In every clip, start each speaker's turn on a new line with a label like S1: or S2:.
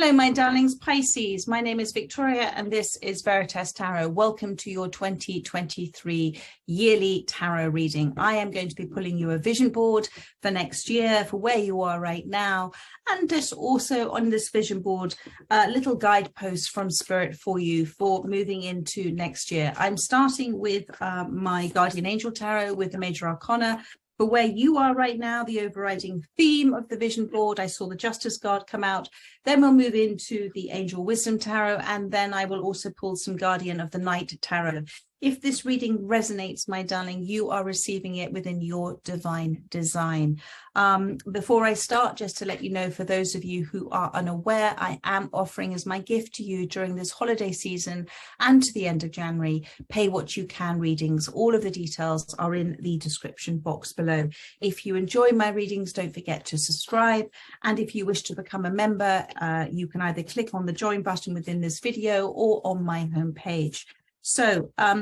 S1: Hello, my darlings, Pisces. My name is Victoria and this is Veritas Tarot. Welcome to your 2023 yearly tarot reading. I am going to be pulling you a vision board for next year, for where you are right now. And just also on this vision board, little guideposts from Spirit for you for moving into next year. I'm starting with my Guardian Angel Tarot with the Major Arcana. For where you are right now, the overriding theme of the vision board, I saw the Justice card come out. Then we'll move into the Angel Wisdom Tarot, and then I will also pull some Guardian of the Night Tarot. If this reading resonates, my darling, you are receiving it within your divine design. Before I start, just to let you know, for those of you who are unaware, I am offering as my gift to you during this holiday season and to the end of January, pay what you can readings. All of the details are in the description box below. If you enjoy my readings, don't forget to subscribe. And if you wish to become a member, you can either click on the join button within this video or on my homepage. So I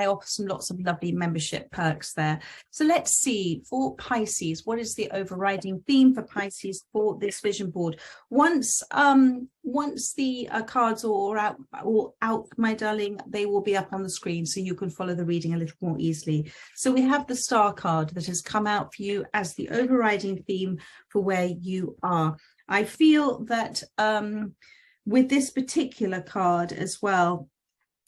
S1: offer lots of lovely membership perks there. So let's see, for Pisces, what is the overriding theme for Pisces for this vision board? Once the cards are out, my darling, they will be up on the screen so you can follow the reading a little more easily. So we have the Star card that has come out for you as the overriding theme for where you are. I feel that with this particular card as well,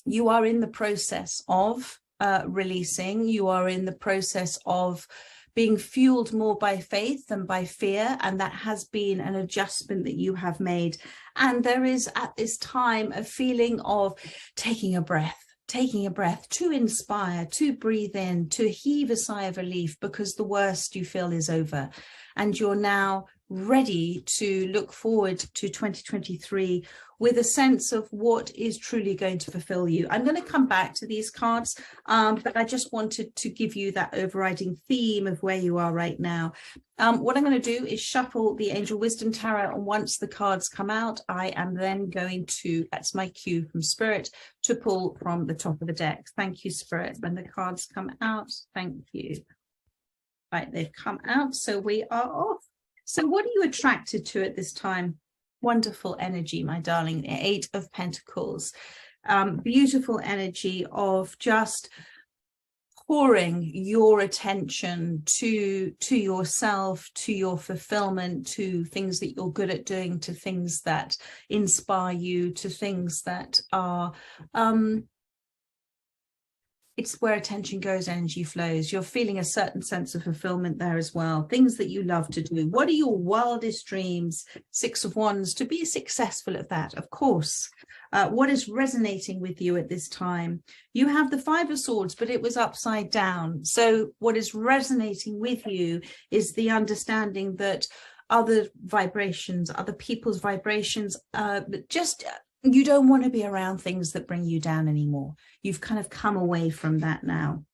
S1: you are in the process of releasing. You are in the process of being fueled more by faith than by fear. And that has been an adjustment that you have made. And there is at this time a feeling of taking a breath to inspire, to breathe in, to heave a sigh of relief because the worst you feel is over. And you're now ready to look forward to 2023 with a sense of what is truly going to fulfill you. I'm going to come back to these cards, but I just wanted to give you that overriding theme of where you are right now. What I'm going to do is shuffle the Angel Wisdom Tarot, and once the cards come out, I am then going to, that's my cue from Spirit, to pull from the top of the deck. Thank you, Spirit. When the cards come out, thank you. Right, they've come out, so we are off. So what are you attracted to at this time? Wonderful energy, my darling. The Eight of Pentacles. Beautiful energy of just pouring your attention to yourself, to your fulfillment, to things that you're good at doing, to things that inspire you, to things that are it's where attention goes, energy flows. You're feeling a certain sense of fulfillment there as well. Things that you love to do. What are your wildest dreams? Six of Wands, to be successful at that, of course. What is resonating with you at this time? You have the Five of Swords, but it was upside down. So what is resonating with you is the understanding that other vibrations, other people's vibrations, you don't want to be around things that bring you down anymore. You've kind of come away from that now,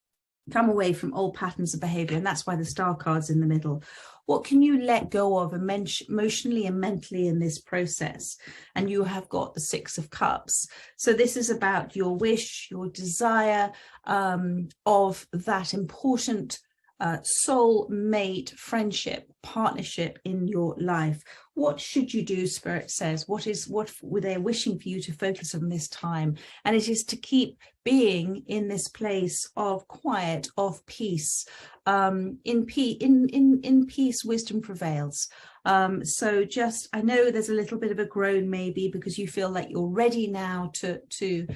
S1: come away from old patterns of behavior. And that's why the Star card's in the middle. What can you let go of emotionally and mentally in this process? And you have got the Six of Cups. So this is about your wish, your desire of that important soul mate, friendship, partnership in your life. What should you do, Spirit says? What were they wishing for you to focus on this time? And it is to keep being in this place of quiet, of peace. In peace, wisdom prevails. So just, I know there's a little bit of a groan maybe because you feel like you're ready now to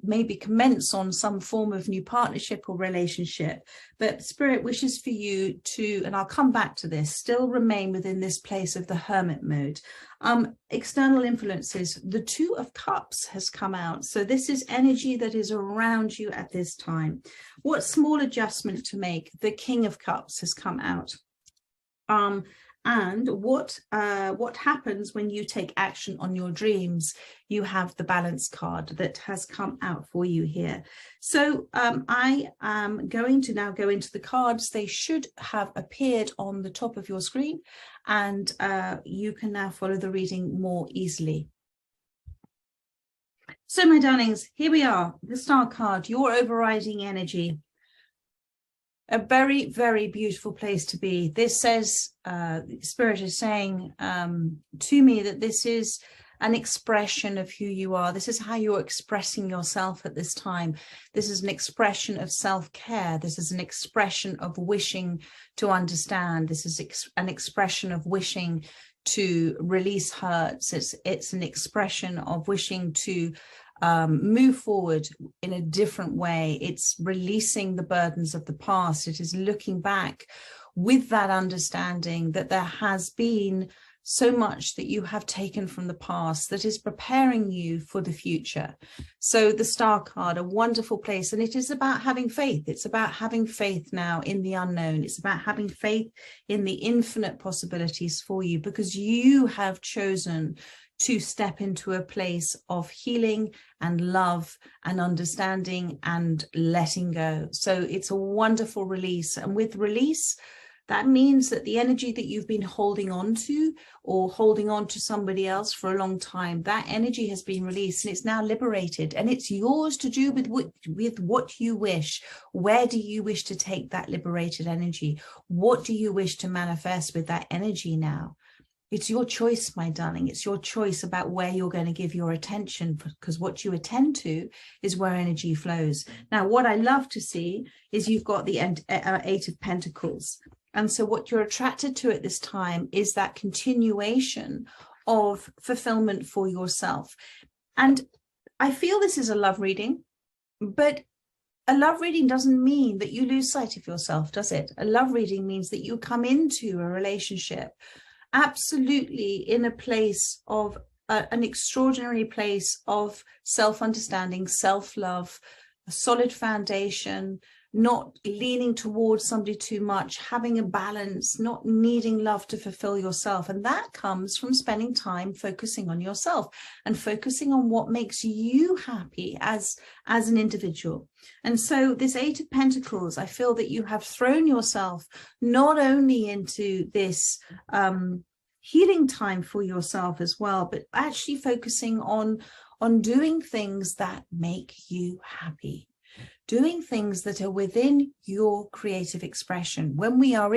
S1: maybe commence on some form of new partnership or relationship, but Spirit wishes for you to, and I'll come back to this, still remain within this place of the hermit mode. External influences, the Two of Cups has come out. So this is energy that is around you at this time. What small adjustment to make? The King of Cups has come out. And what happens when you take action on your dreams? You have the Balance card that has come out for you here. So I am going to now go into the cards. They should have appeared on the top of your screen, and you can now follow the reading more easily. So my darlings, here we are, the Star card, your overriding energy. A very, very beautiful place to be. This says, Spirit is saying to me that this is an expression of who you are. This is how you're expressing yourself at this time. This is an expression of self-care. This is an expression of wishing to understand. This is an expression of wishing to release hurts. It's an expression of wishing to move forward in a different way. It's releasing the burdens of the past. It is looking back with that understanding that there has been so much that you have taken from the past that is preparing you for the future. So the Star card, a wonderful place, and it is about having faith. It's about having faith now in the unknown. It's about having faith in the infinite possibilities for you, because you have chosen to step into a place of healing and love and understanding and letting go. So it's a wonderful release. And with release, that means that the energy that you've been holding on to, or holding on to somebody else for a long time, that energy has been released and it's now liberated, and it's yours to do with what you wish. Where do you wish to take that liberated energy? What do you wish to manifest with that energy now? It's your choice, my darling. It's your choice about where you're going to give your attention, because what you attend to is where energy flows. Now, what I love to see is you've got the Eight of Pentacles. And so what you're attracted to at this time is that continuation of fulfillment for yourself. And I feel this is a love reading, but a love reading doesn't mean that you lose sight of yourself, does it? A love reading means that you come into a relationship absolutely in a place of an extraordinary place of self-understanding, self-love, a solid foundation, not leaning towards somebody too much, having a balance, not needing love to fulfill yourself. And that comes from spending time focusing on yourself and focusing on what makes you happy as an individual. And so this Eight of Pentacles, I feel that you have thrown yourself not only into this healing time for yourself as well, but actually focusing on doing things that make you happy. Doing things that are within your creative expression. When we are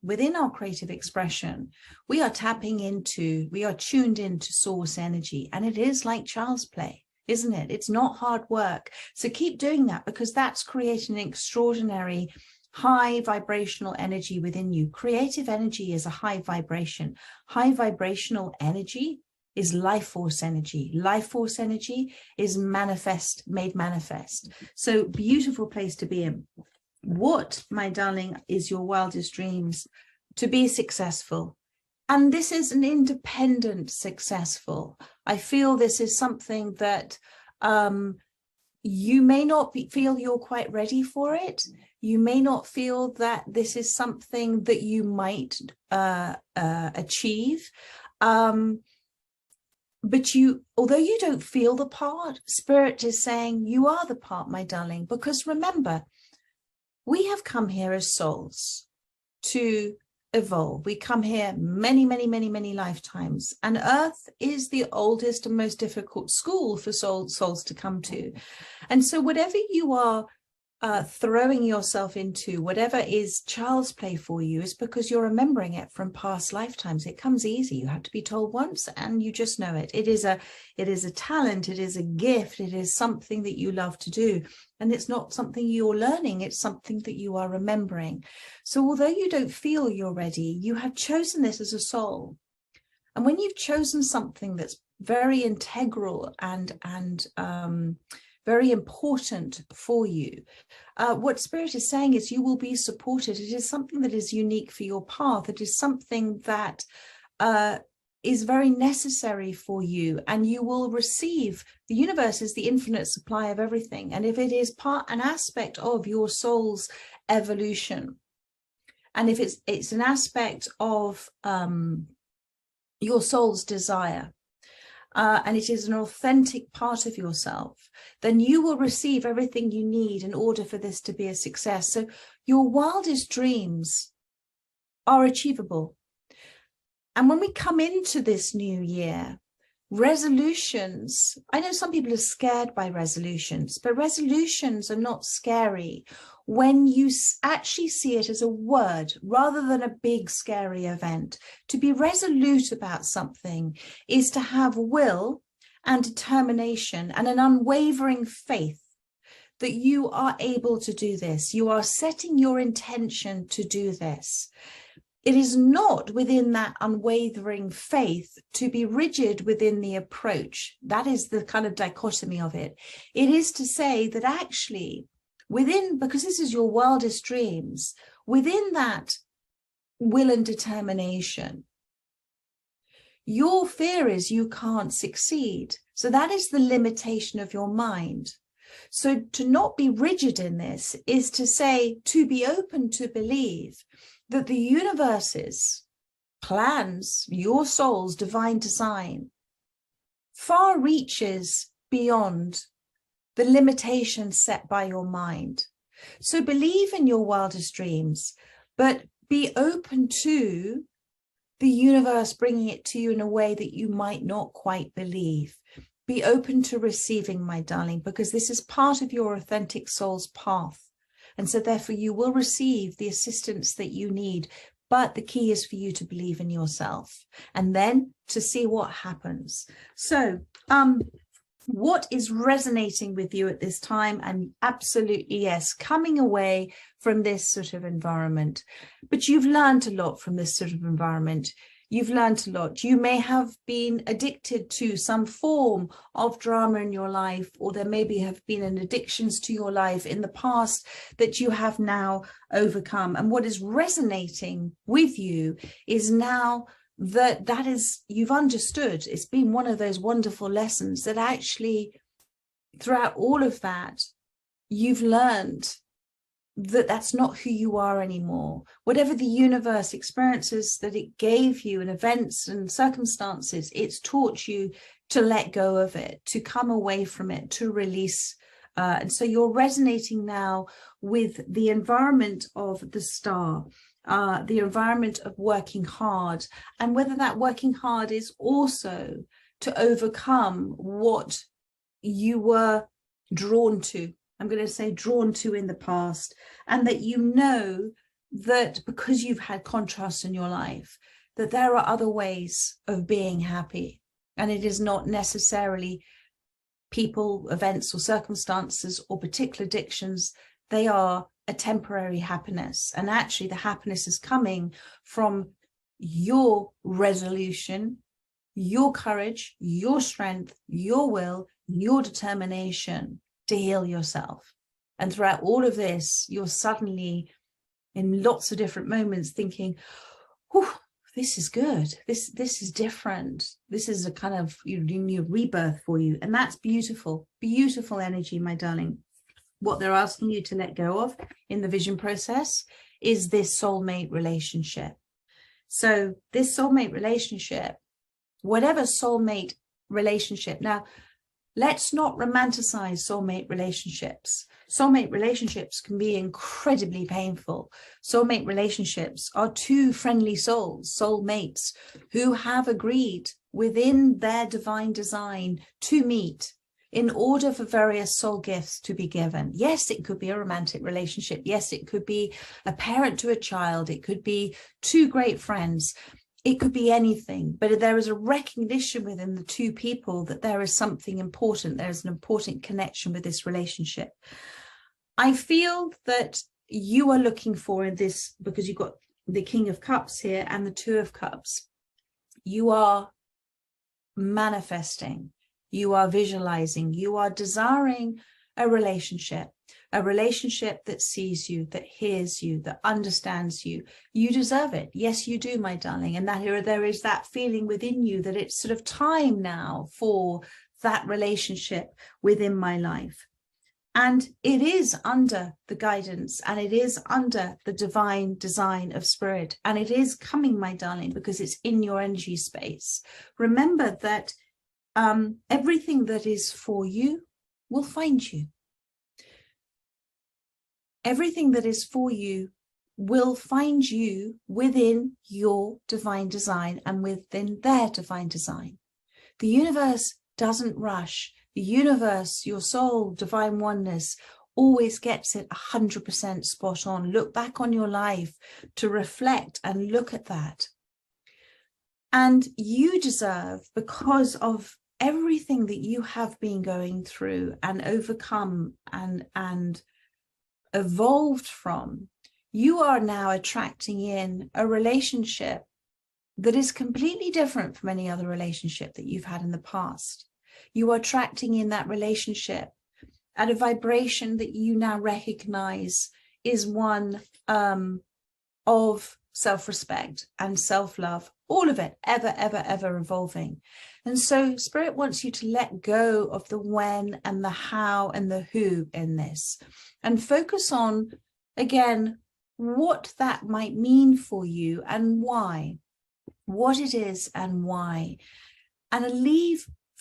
S1: within our creative expression, we are tuned into source energy, and it is like child's play, isn't it? It's not hard work. So keep doing that, because that's creating an extraordinary high vibrational energy within you. Creative energy is a high vibration. High vibrational energy is life force energy. Life force energy is made manifest. So beautiful place to be in. What, my darling, is your wildest dreams? To be successful. And this is an independent successful. I feel this is something that you may not feel you're quite ready for it. You may not feel that this is something that you might achieve. But although you don't feel the part, Spirit is saying you are the part, my darling, because remember, we have come here as souls to evolve. We come here many, many, many, many lifetimes, and Earth is the oldest and most difficult school for souls to come to. And so whatever you are throwing yourself into, whatever is child's play for you, is because you're remembering it from past lifetimes. It comes easy. You have to be told once and you just know it. It is a talent. It is a gift. It is something that you love to do. And it's not something you're learning. It's something that you are remembering. So although you don't feel you're ready, you have chosen this as a soul. And when you've chosen something that's very integral and very important for you, what Spirit is saying is you will be supported. It is something that is unique for your path. It is something that is very necessary for you, and you will receive. The universe is the infinite supply of everything, and if it is an aspect of your soul's evolution, and if it's an aspect of your soul's desire, and it is an authentic part of yourself, then you will receive everything you need in order for this to be a success. So your wildest dreams are achievable. And when we come into this new year, resolutions, I know some people are scared by resolutions, but resolutions are not scary when you actually see it as a word rather than a big scary event. To be resolute about something is to have will and determination and an unwavering faith that you are able to do this. You are setting your intention to do this. It is not within that unwavering faith to be rigid within the approach. That is the kind of dichotomy of it. It is to say that actually within, because this is your wildest dreams, within that will and determination, your fear is you can't succeed. So that is the limitation of your mind. So to not be rigid in this is to say, to be open to believe that the universe's plans, your soul's divine design, far reaches beyond the limitations set by your mind. So believe in your wildest dreams, but be open to the universe bringing it to you in a way that you might not quite believe. Be open to receiving, my darling, because this is part of your authentic soul's path. And so therefore you will receive the assistance that you need. But the key is for you to believe in yourself and then to see what happens. So what is resonating with you at this time? And absolutely, yes, coming away from this sort of environment. But you've learned a lot from this sort of environment. You've learned a lot. You may have been addicted to some form of drama in your life, or there maybe have been an addictions to your life in the past that you have now overcome. And what is resonating with you is now that is, you've understood. It's been one of those wonderful lessons that actually throughout all of that, you've learned that that's not who you are anymore. Whatever the universe experiences that it gave you and events and circumstances, it's taught you to let go of it, to come away from it, to release. And so you're resonating now with the environment of the star, the environment of working hard, and whether that working hard is also to overcome what you were drawn to. I'm going to say drawn to in the past, and that you know that because you've had contrast in your life, that there are other ways of being happy. And it is not necessarily people, events or circumstances or particular addictions. They are a temporary happiness. And actually the happiness is coming from your resolution, your courage, your strength, your will, your determination to heal yourself. And throughout all of this, you're suddenly in lots of different moments thinking, oh, this is good. This is different. This is a kind of new rebirth for you. And that's beautiful, beautiful energy, my darling. What they're asking you to let go of in the vision process is this soulmate relationship. So this soulmate relationship, whatever soulmate relationship. Now, let's not romanticize soulmate relationships. Soulmate relationships can be incredibly painful. Soulmate relationships are two friendly souls, soulmates, who have agreed within their divine design to meet in order for various soul gifts to be given. Yes, it could be a romantic relationship. Yes, it could be a parent to a child. It could be two great friends. It could be anything, but there is a recognition within the two people that there is something important. There's an important connection with this relationship. I feel that you are looking for in this, because you've got the King of Cups here and the Two of Cups. You are manifesting, you are visualizing, you are desiring a relationship that sees you, that hears you, that understands you. You deserve it. Yes, you do, my darling. And that there is that feeling within you that it's sort of time now for that relationship within my life. And it is under the guidance and it is under the divine design of spirit. And it is coming, my darling, because it's in your energy space. Remember that everything that is for you will find you. Everything that is for you will find you within your divine design and within their divine design. The universe doesn't rush. The universe, your soul, divine oneness, always gets it 100% spot on. Look back on your life to reflect and look at that. And you deserve, because of everything that you have been going through and overcome and evolved from, you are now attracting in a relationship that is completely different from any other relationship that you've had in the past. You are attracting in that relationship at a vibration that you now recognize is one of self-respect and self-love, all of it, ever, ever, ever evolving. And so Spirit wants you to let go of the when and the how and the who in this, and focus on, again, what that might mean for you and why, what it is and why, and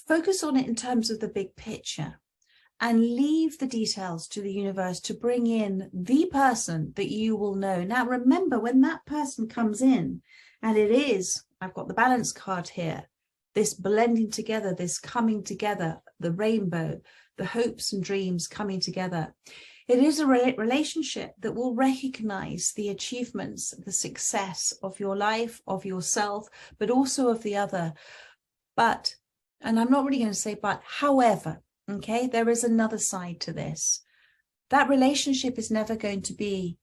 S1: focus on it in terms of the big picture, and leave the details to the universe to bring in the person that you will know. Now, remember, when that person comes in, and it is, I've got the balance card here, this blending together, this coming together, the rainbow, the hopes and dreams coming together. It is a relationship that will recognize the achievements, the success of your life, of yourself, but also of the other. But, and I'm not really going to say but, however, okay, there is another side to this. That relationship is never going to be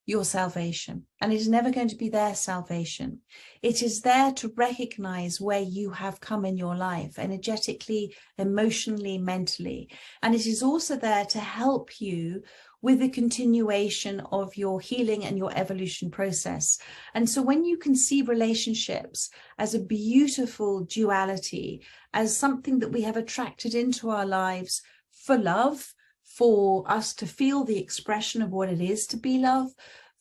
S1: your salvation, and it is never going to be their salvation. It is there to recognize where you have come in your life, energetically, emotionally, mentally. And it is also there to help you with the continuation of your healing and your evolution process. And so when you can see relationships as a beautiful duality, as something that we have attracted into our lives for love, for us to feel the expression of what it is to be love,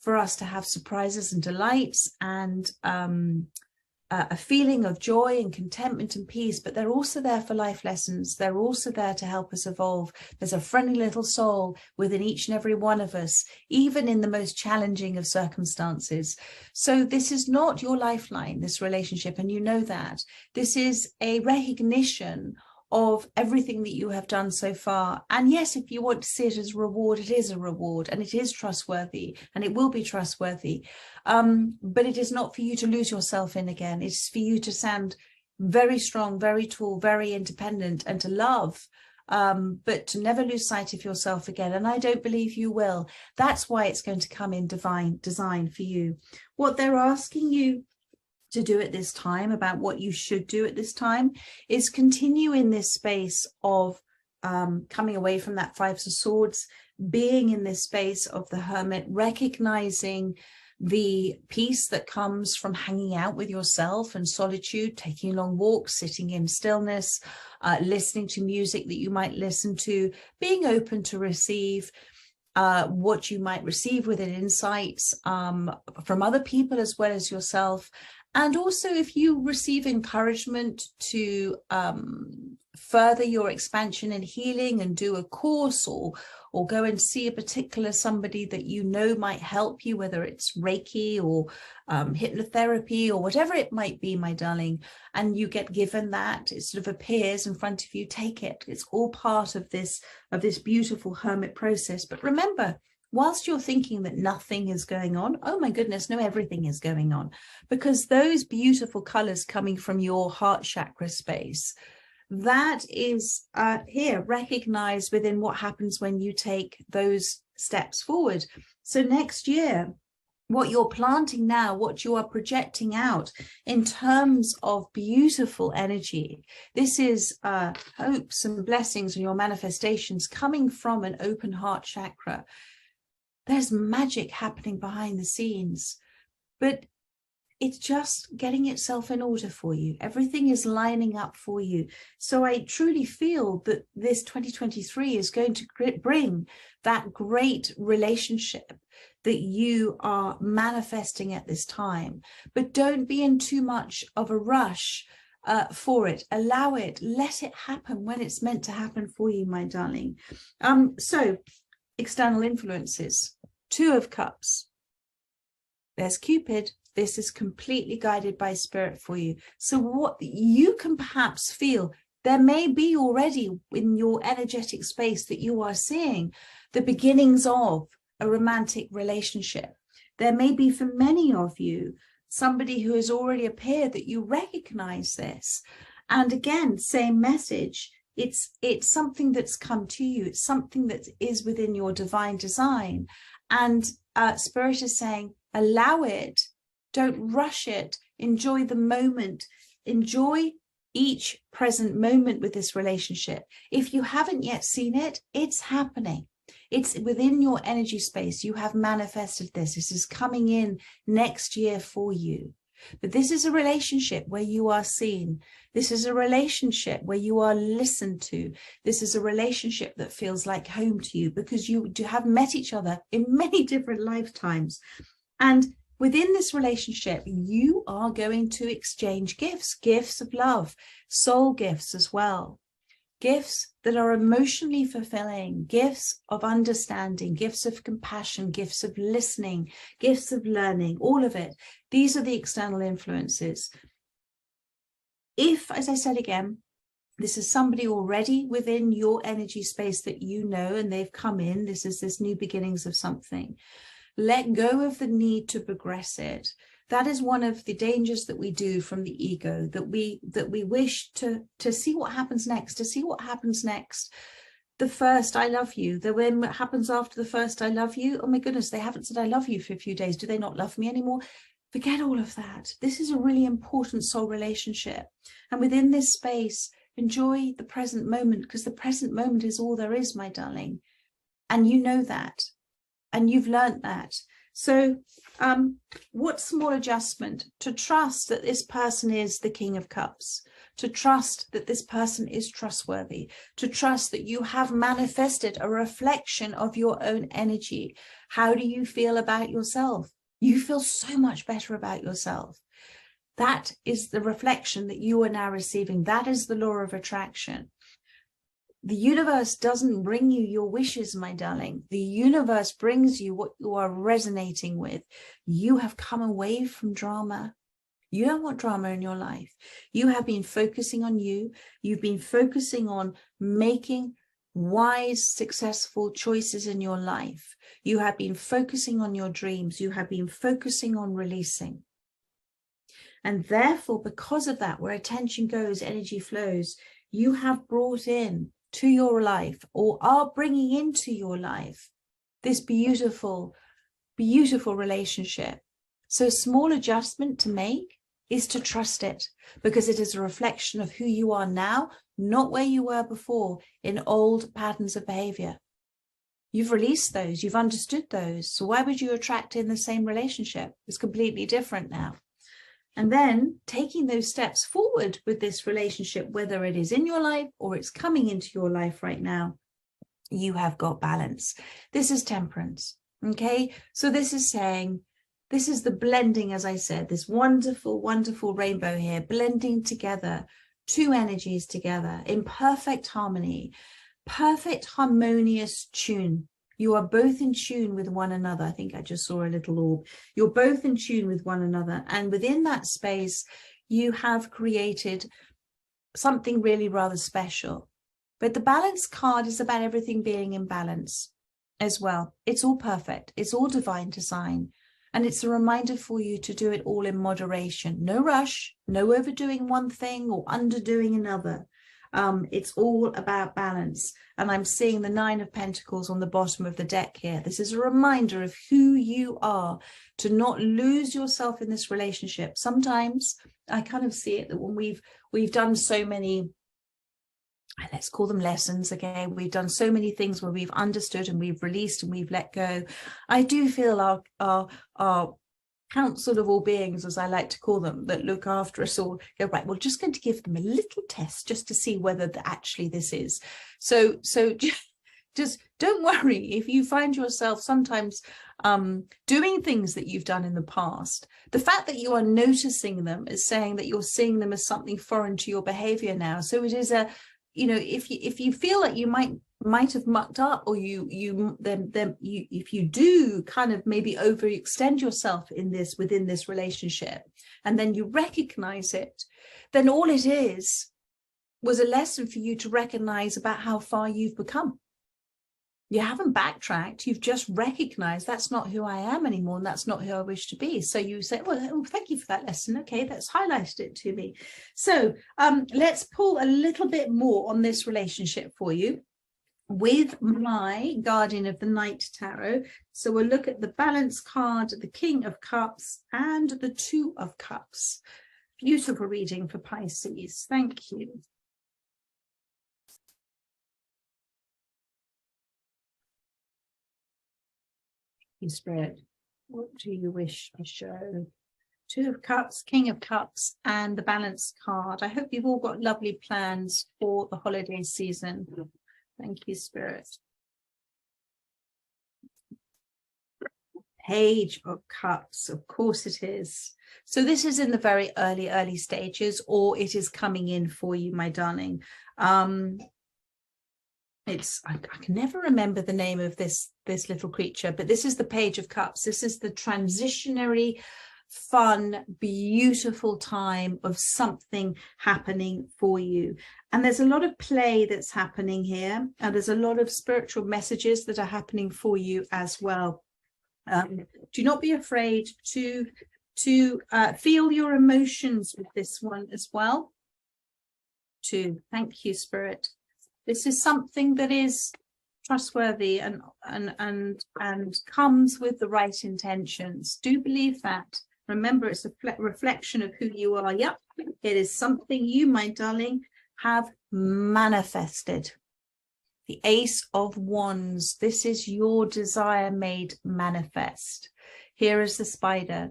S1: for us to have surprises and delights and a feeling of joy and contentment and peace, but they're also there for life lessons. They're also there to help us evolve. There's a friendly little soul within each and every one of us, even in the most challenging of circumstances. So this is not your lifeline, this relationship, and you know that. This is a recognition of everything that you have done so far. And yes, if you want to see it as a reward, it is a reward, and it is trustworthy, and it will be trustworthy. But it is not for you to lose yourself in again. It's for you to stand very strong, very tall, very independent, and to love, but to never lose sight of yourself again. And I don't believe you will. That's why it's going to come in divine design for you. What they're asking you to do at this time, about what you should do at this time, is continue in this space of coming away from that Five of Swords, being in this space of the Hermit, recognizing the peace that comes from hanging out with yourself and solitude, taking long walks, sitting in stillness, listening to music that you might listen to, being open to receive what you might receive within insights from other people as well as yourself. And also, if you receive encouragement to further your expansion and healing and do a course, or go and see a particular somebody that you know might help you, whether it's Reiki or hypnotherapy or whatever it might be, my darling, and you get given that, it sort of appears in front of you, take it. It's all part of this beautiful hermit process. But remember, whilst you're thinking that nothing is going on, oh my goodness, no, everything is going on, because those beautiful colors coming from your heart chakra space, that is here recognized within what happens when you take those steps forward. So next year, what you're planting now, what you are projecting out in terms of beautiful energy, this is hopes and blessings and your manifestations coming from an open heart chakra. There's magic happening behind the scenes, but it's just getting itself in order for you. Everything is lining up for you. So I truly feel that this 2023 is going to bring that great relationship that you are manifesting at this time. But don't be in too much of a rush for it. Allow it, let it happen when it's meant to happen for you, my darling. So external influences, Two of Cups. There's Cupid, This is completely guided by spirit for you. So what you can perhaps feel, there may be already in your energetic space that you are seeing the beginnings of a romantic relationship. There may be, for many of you, somebody who has already appeared that you recognize this. And again, same message. It's something that's come to you. It's something that is within your divine design. And Spirit is saying, allow it. Don't rush it. Enjoy the moment. Enjoy each present moment with this relationship. If you haven't yet seen it, it's happening. It's within your energy space. You have manifested this. This is coming in next year for you. But this is a relationship where you are seen. This is a relationship where you are listened to. This is a relationship that feels like home to you because you do have met each other in many different lifetimes. And within this relationship, you are going to exchange gifts, gifts of love, soul gifts as well. Gifts that are emotionally fulfilling, gifts of understanding, gifts of compassion, gifts of listening, gifts of learning, all of it. These are the external influences. If, as I said again, this is somebody already within your energy space that you know and they've come in, this is this new beginnings of something, let go of the need to progress it. That is one of the dangers that we do from the ego, that we wish to see what happens next, The first I love you, the when what happens after the first I love you, oh my goodness, they haven't said I love you for a few days. Do they not love me anymore? Forget all of that. This is a really important soul relationship. And within this space, enjoy the present moment, because the present moment is all there is, my darling. And you know that. And you've learned that. So what small adjustment? To trust that this person is the King of Cups, to trust that this person is trustworthy, to trust that you have manifested a reflection of your own energy. How do you feel about yourself? You feel so much better about yourself. That is the reflection that you are now receiving. That is the law of attraction. The universe doesn't bring you your wishes, my darling. The universe brings you what you are resonating with. You have come away from drama. You don't want drama in your life. You have been focusing on you. You've been focusing on making wise, successful choices in your life. You have been focusing on your dreams. You have been focusing on releasing. And therefore, because of that, where attention goes, energy flows, you have brought in to your life, or are bringing into your life, this beautiful, beautiful relationship. So a small adjustment to make is to trust it, because it is a reflection of who you are now, not where you were before in old patterns of behavior. You've released those, you've understood those. So why would you attract in the same relationship? It's completely different now. And then taking those steps forward with this relationship, whether it is in your life or it's coming into your life right now, you have got balance. This is temperance. Okay. So this is saying, this is the blending, as I said, this wonderful, wonderful rainbow here, blending together, two energies together in perfect harmony, perfect harmonious tune. You are both in tune with one another. I think I just saw a little orb. You're both in tune with one another. And within that space, you have created something really rather special. But the balance card is about everything being in balance as well. It's all perfect. It's all divine design. And it's a reminder for you to do it all in moderation. No rush, no overdoing one thing or underdoing another. It's all about balance. And I'm seeing the 9 of Pentacles on the bottom of the deck here. This is a reminder of who you are, to not lose yourself in this relationship. Sometimes I kind of see it that when we've done so many, let's call them lessons, okay, we've done so many things where we've understood and we've released and we've let go. I do feel our council of all beings, as I like to call them, that look after us all, go, right, we're just going to give them a little test just to see whether actually this is. So just don't worry if you find yourself sometimes doing things that you've done in the past. The fact that you are noticing them is saying that you're seeing them as something foreign to your behavior now. So it is a, you know, if you feel like you might might have mucked up, or then if you do kind of maybe overextend yourself in this, within this relationship, and then you recognize it, then all it is was a lesson for you to recognize about how far you've become. You haven't backtracked, you've just recognized that's not who I am anymore, and that's not who I wish to be. So you say, well, thank you for that lesson. Okay, that's highlighted it to me. So let's pull a little bit more on this relationship for you with my Guardian of the Night Tarot. So we'll look at the Balance card, the King of Cups, and the Two of Cups. Beautiful reading for Pisces. Thank you. Spirit, what do you wish to show? Two of Cups, King of Cups, and the Balance card. I hope you've all got lovely plans for the holiday season. Thank you, Spirit. Page of Cups, of course it is. So this is in the very early stages, or it is coming in for you, my darling. I can never remember the name of this little creature, but this is the Page of Cups. This is the transitionary, fun, beautiful time of something happening for you. And there's a lot of play that's happening here, and there's a lot of spiritual messages that are happening for you as well. Do not be afraid to feel your emotions with this one as well. Thank you, Spirit. This is something that is trustworthy and comes with the right intentions. Do believe that. Remember, it's a reflection of who you are. Yep, it is something you, my darling, have manifested. The Ace of Wands. This is your desire made manifest. Here is the Spider.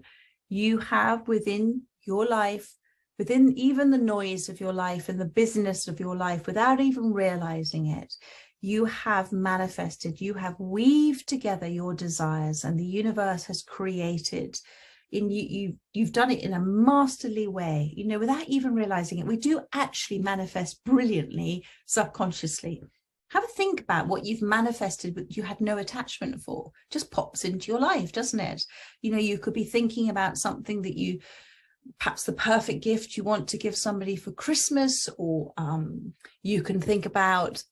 S1: You have within your life, within even the noise of your life and the busyness of your life, without even realizing it, you have manifested, you have weaved together your desires, and the universe has created in you. You've done it in a masterly way, you know, without even realizing it. We do actually manifest brilliantly subconsciously. Have a think about what you've manifested but you had no attachment for. Just pops into your life, doesn't it? You know, you could be thinking about something that you, perhaps the perfect gift you want to give somebody for Christmas, or you can think about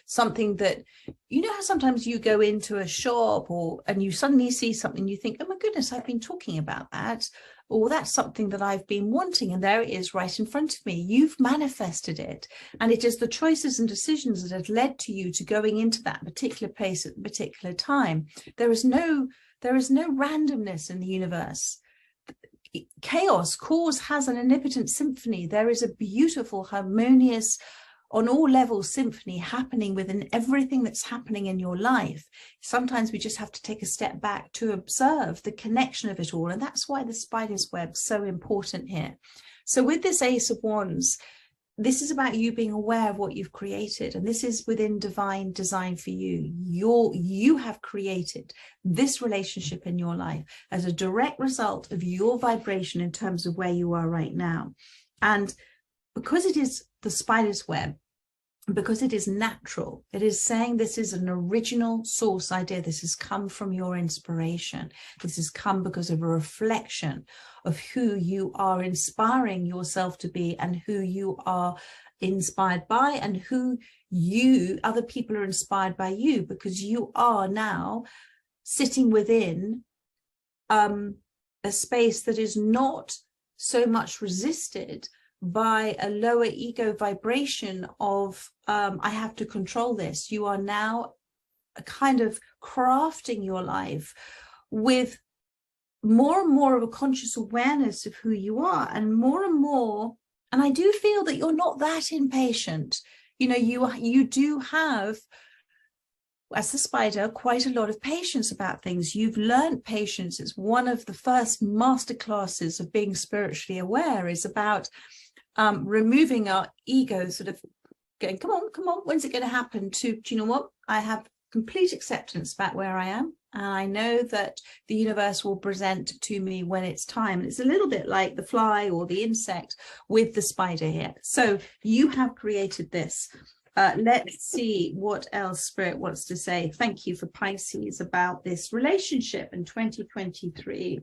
S1: something that, you know how sometimes you go into a shop and you suddenly see something, you think, oh my goodness, I've been talking about that, or that's something that I've been wanting, and there it is right in front of me. You've manifested it, and it is the choices and decisions that have led to you to going into that particular place at a particular time. There is no randomness in the universe. Chaos, cause has an omnipotent symphony. There is a beautiful, harmonious, on all levels symphony happening within everything that's happening in your life. Sometimes we just have to take a step back to observe the connection of it all, and that's why the spider's web is so important here. So with this Ace of Wands, this is about you being aware of what you've created, and this is within divine design for you. You have created this relationship in your life as a direct result of your vibration in terms of where you are right now. And because it is the spider's web, because it is natural, it is saying this is an original source idea. This has come from your inspiration. This has come because of a reflection of who you are inspiring yourself to be, and who you are inspired by, and who other people are inspired by you, because you are now sitting within a space that is not so much resisted by a lower ego vibration of I have to control this. You are now kind of crafting your life with more and more of a conscious awareness of who you are, and more, and I do feel that you're not that impatient. You know, you do have, as the spider, quite a lot of patience about things. You've learned patience. It's one of the first master classes of being spiritually aware, is about removing our ego, sort of going, come on, when's it going to happen, to, do you know what, I have complete acceptance about where I am, and I know that the universe will present to me when it's time. It's a little bit like the fly or the insect with the spider here. So you have created this. Let's see what else Spirit wants to say. Thank you for Pisces about this relationship in 2023.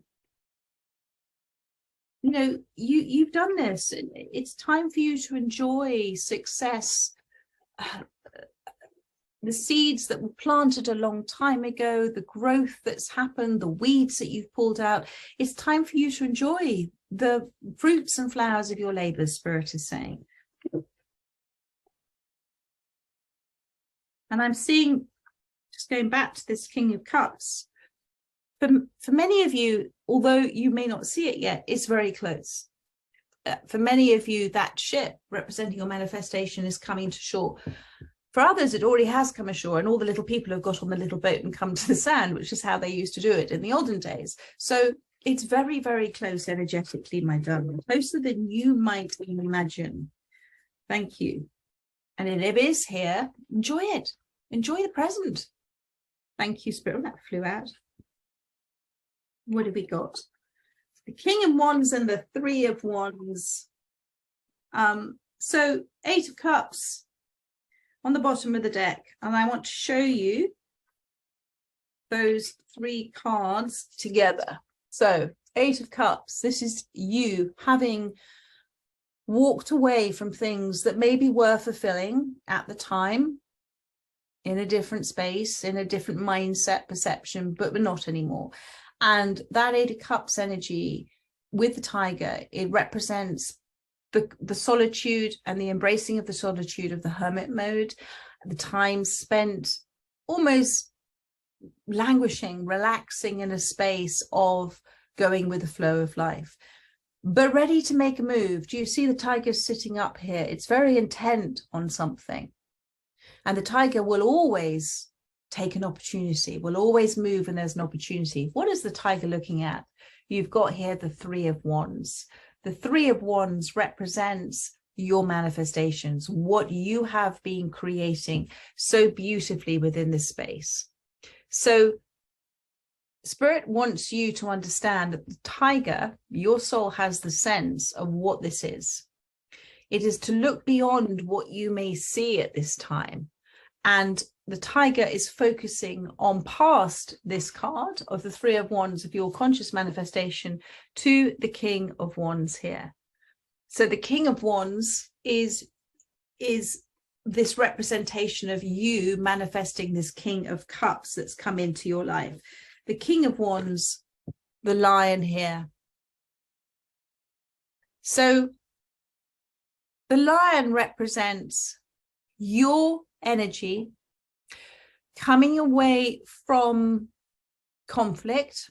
S1: You know, you've done this. It's time for you to enjoy success. The seeds that were planted a long time ago, the growth that's happened, the weeds that you've pulled out. It's time for you to enjoy the fruits and flowers of your labors, Spirit is saying. And I'm seeing, just going back to this King of Cups, for many of you, although you may not see it yet, it's very close. For many of you, that ship representing your manifestation is coming to shore. For others, it already has come ashore, and all the little people have got on the little boat and come to the sand, which is how they used to do it in the olden days. So it's very, very close energetically, my darling, closer than you might even imagine. Thank you. And it is here. Enjoy it. Enjoy the present. Thank you, Spirit. That flew out. What have we got? The King of Wands and the Three of Wands. So 8 of Cups on the bottom of the deck, and I want to show you those 3 cards together. So 8 of Cups, this is you having walked away from things that maybe were fulfilling at the time, in a different space, in a different mindset, perception, but not anymore. And that 8 of Cups energy with the tiger, it represents the solitude and the embracing of the solitude of the hermit mode, the time spent almost languishing, relaxing in a space of going with the flow of life, but ready to make a move. Do you see the tiger sitting up here? It's very intent on something. And the tiger will always take an opportunity, will always move when there's an opportunity. What is the tiger looking at? You've got here the 3 of Wands. The 3 of Wands represents your manifestations, what you have been creating so beautifully within this space. So Spirit wants you to understand that the tiger, your soul has the sense of what this is. It is to look beyond what you may see at this time. And the tiger is focusing on past this card of the 3 of Wands of your conscious manifestation to the King of Wands here. So the King of Wands is this representation of you manifesting this King of Cups that's come into your life. The King of Wands, the lion here. So the lion represents your energy coming away from conflict,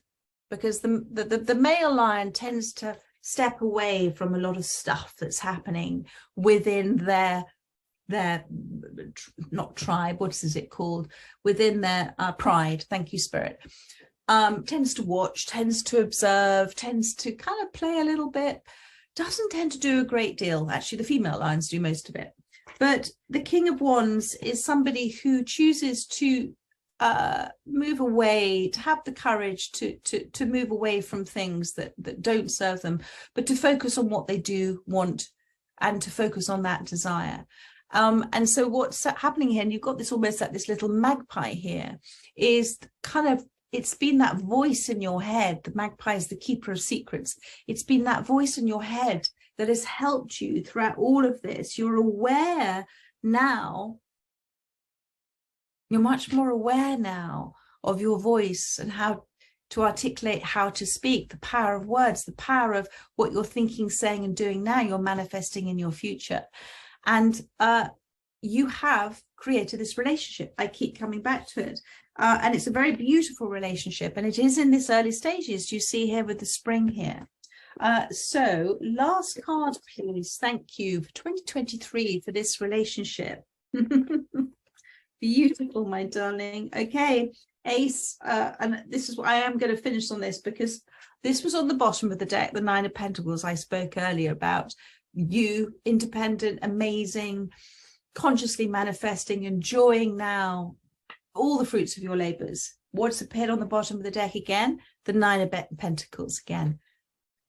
S1: because the male lion tends to step away from a lot of stuff that's happening within their not tribe, what is it called, within their pride. Thank you, Spirit. Tends to watch, tends to observe, tends to kind of play a little bit, doesn't tend to do a great deal. Actually, the female lions do most of it. But the King of Wands is somebody who chooses to move away, to have the courage to move away from things that don't serve them, but to focus on what they do want and to focus on that desire. And so what's happening here, and you've got this almost like this little magpie here, is kind of, it's been that voice in your head. The magpie is the keeper of secrets. It's been that voice in your head that has helped you throughout all of this. You're aware now, you're much more aware now of your voice and how to articulate, how to speak, the power of words, the power of what you're thinking, saying, and doing now, you're manifesting in your future. And you have created this relationship. I keep coming back to it. And it's a very beautiful relationship. And it is in this early stages. You see here with the spring here. So last card, please. Thank you for 2023 for this relationship. Beautiful, my darling. Okay, Ace. And this is what I am going to finish on this, because this was on the bottom of the deck, the 9 of Pentacles I spoke earlier about. You, independent, amazing, consciously manifesting, enjoying now all the fruits of your labors. What's appeared on the bottom of the deck again? The 9 of Pentacles again.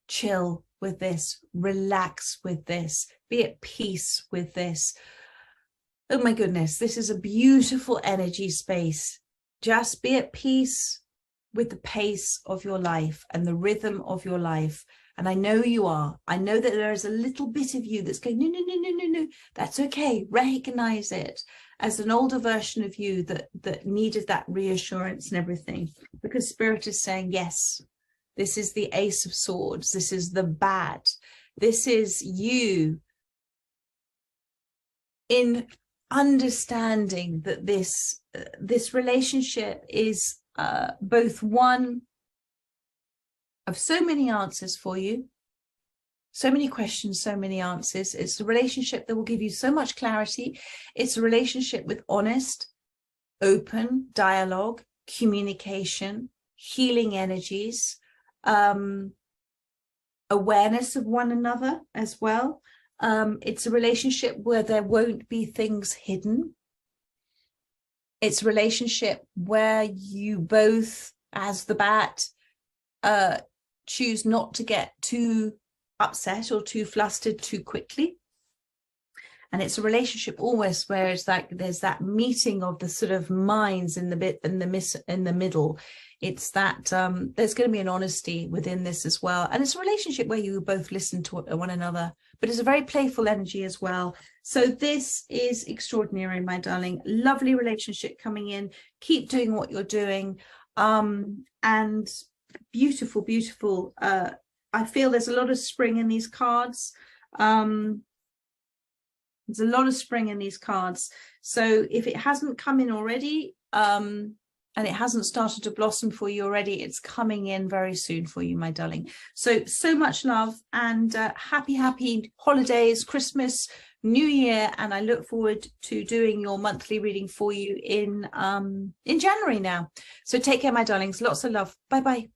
S1: Chill with this, relax with this, be at peace with this. Oh my goodness, this is a beautiful energy space. Just be at peace with the pace of your life and the rhythm of your life. And I know you are. I know that there is a little bit of you that's going, no, no, no, no, no, no. That's okay. Recognize it as an older version of you that needed that reassurance and everything. Because Spirit is saying, yes, this is the Ace of Swords. This is the Bat. This is you in understanding that this relationship is both one of so many answers for you, so many questions, so many answers. It's a relationship that will give you so much clarity. It's a relationship with honest, open dialogue, communication, healing energies, awareness of one another as well. It's a relationship where there won't be things hidden. It's a relationship where you both, as the Bat, choose not to get too upset or too flustered too quickly. And it's a relationship almost where it's like there's that meeting of the sort of minds in the middle. It's that there's going to be an honesty within this as well. And it's a relationship where you both listen to one another, but it's a very playful energy as well. So this is extraordinary, my darling. Lovely relationship coming in. Keep doing what you're doing. And beautiful, beautiful. I feel there's a lot of spring in these cards. There's a lot of spring in these cards. So if it hasn't come in already, and it hasn't started to blossom for you already, it's coming in very soon for you, my darling. So much love and happy holidays, Christmas, New Year. And I look forward to doing your monthly reading for you in January now. So take care, my darlings. Lots of love. Bye-bye.